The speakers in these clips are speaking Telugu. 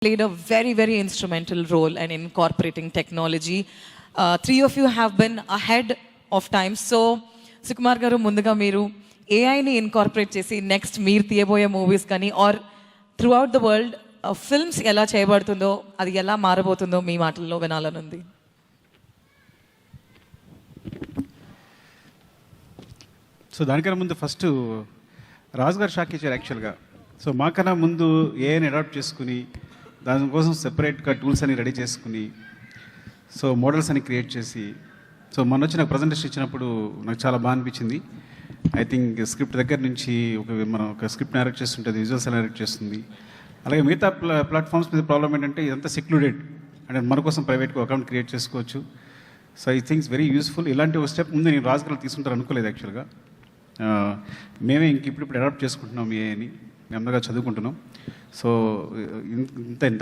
played a very, very instrumental role in incorporating technology. Three of you have been ahead of time. So, Sukumar garu munduga meeru AI ni incorporate chesi next meer తీయబోయే మూవీస్ కానీ are throughout the world films ఎలా చేయబడుతుందో అది ఎలా మారబోతుందో మీ మాటల్లో వినాలనుంది. సో దానికన్నా ముందు ఫస్ట్ రాజు గారు షాక్ ఇచ్చారు యాక్చువల్గా. సో మాకన్నా ముందు ఏఐని అడాప్ట్ చేసుకుని దానికోసం సెపరేట్గా టూల్స్ అని రెడీ చేసుకుని సో మోడల్స్ అని క్రియేట్ చేసి సో మొన్న వచ్చి నాకు ప్రజెంటేషన్ ఇచ్చినప్పుడు నాకు చాలా బాగా అనిపించింది. ఐ థింక్ స్క్రిప్ట్ దగ్గర నుంచి మనం ఒక స్క్రిప్ట్ నరేట్ చేస్తుంటుంది, విజువల్స్ నరేట్ చేస్తుంది. అలాగే మిగతా ప్లాట్ఫామ్స్ మీద ప్రాబ్లం ఏంటంటే ఇదంతా సెక్లూడెడ్ అంటే మన కోసం ప్రైవేట్గా అకౌంట్ క్రియేట్ చేసుకోవచ్చు. So I thinks very useful. ఇలాంటి ఒక స్టెప్ ముందు నేను రాజు గారు తీసుకుంటారు అనుకోలేదు యాక్చువల్గా. మేమే ఇప్పుడు అడాప్ట్ చేసుకుంటున్నాం ఏఐని, నెమ్మదిగా చదువుకుంటున్నాం. సో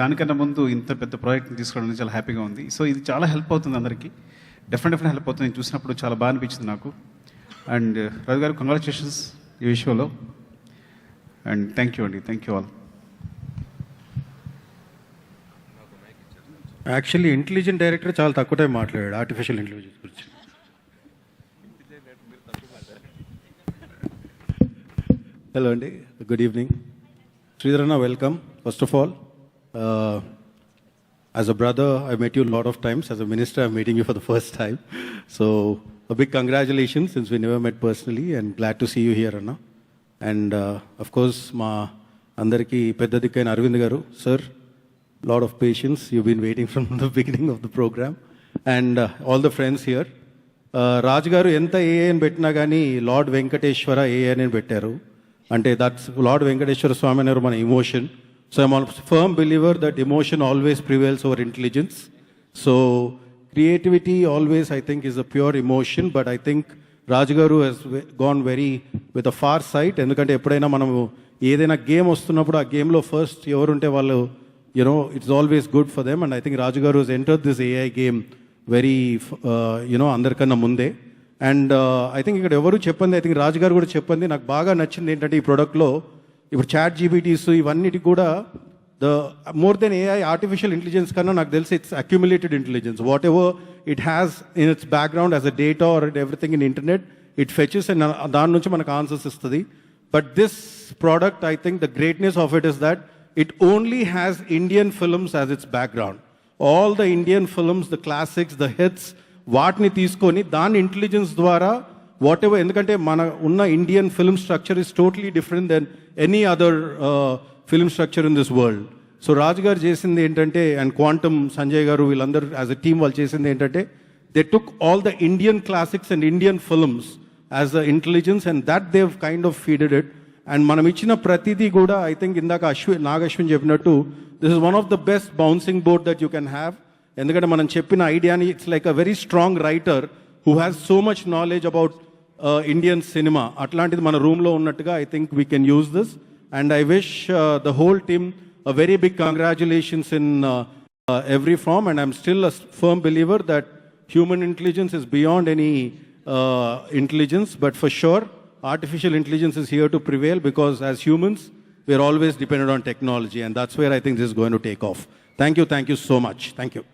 దానికన్నా ముందు ఇంత పెద్ద ప్రాజెక్ట్ని తీసుకోవడం చాలా హ్యాపీగా ఉంది. సో ఇది చాలా హెల్ప్ అవుతుంది అందరికీ, డెఫినెట్గా హెల్ప్ అవుతుంది. నేను చూసినప్పుడు చాలా బాగా అనిపించింది నాకు. అండ్ రాజు గారు కంగ్రాచులేషన్స్ ఈ విషయంలో. అండ్ థ్యాంక్ యూ అండి, thank you all. Actually intelligent director చాలా తక్కువ టైం మాట్లాడాడు ఆర్టిఫిషియల్ ఇంటెలిజెన్స్ గురించి. హలో అండి, good evening. Sridhar Anna, welcome. First of all, as a brother, I met you a lot of times. As a minister, I'm meeting you for the first time. So, a big congratulations since we never met personally, and glad to see you here, Anna. And of course, ma andariki pedda dikkaina Arvind garu, sir, lot of patience. You've been waiting from the beginning of the program, and all the friends here. Raj garu enta AI అని పెట్టినా కానీ లార్డ్ వెంకటేశ్వర AI అని పెట్టారు. అంటే దట్స్ లార్డ్ వెంకటేశ్వర స్వామి అన్నారు మన emotion. So I'm firm believer that emotion always prevails over intelligence. So creativity always I think is a pure emotion, but I think Raju garu he's gone very with a far sight. ఎందుకంటే ఎప్పుడైనా మనము ఏదైనా గేమ్ వస్తున్నప్పుడు ఆ గేమ్లో ఫస్ట్ ఎవరుంటే వాళ్ళు you know it's always good for them. And I think Raju garu he's entered this AI game very you know అందరికన్నా ముందే. అండ్ ఐ థింక్ ఇక్కడ ఎవరు చెప్పింది, ఐ థింక్ రాజు గారు కూడా చెప్పింది నాకు బాగా నచ్చింది ఏంటంటే ఈ ప్రోడక్ట్లో ఇప్పుడు చాట్ జీపీటీస్ ఇవన్నిటి కూడా the more than AI artificial intelligence కన్నా నాకు తెలిసి it's accumulated intelligence. Whatever it has in its background as a data or everything in internet it fetches and దాని నుంచి మనకు ఆన్సర్స్ ఇస్తుంది. But this product I think the greatness of it is that it only has Indian films as its background. All the Indian films, the classics, the hits వాటిని తీసుకొని దాని ఇంటెలిజెన్స్ ద్వారా వాట్ ఎవర్, ఎందుకంటే మన ఉన్న Indian film structure is totally different than any other film structure in this world. So Raju garu చేసింది ఏంటంటే, అండ్ క్వాంటమ్ సంజయ్ గారు వీళ్ళందరూ యాజ్ అ టీమ్ వాళ్ళు చేసింది ఏంటంటే they took all the Indian classics and Indian films as the intelligence and that they've kind of feeded it. And మనం ఇచ్చిన ప్రతిదీ కూడా ఐ థింక్ ఇందాక నాగశ్విన్ చెప్పినట్టు this is one of the best bouncing board that you can have. ఎందుకంటే మనం చెప్పిన ఐడియాని it's like a very strong writer who has so much knowledge about Indian cinema. అట్లాంటిది మన రూమ్లో ఉన్నట్టుగా I think we can use this. And I wish the whole team a very big congratulations in every form. And I'm still a firm believer that human intelligence is beyond any intelligence. But for sure artificial intelligence is here to prevail because as humans we are always dependent on technology, and that's where I think this is going to take off. Thank you so much. Thank you.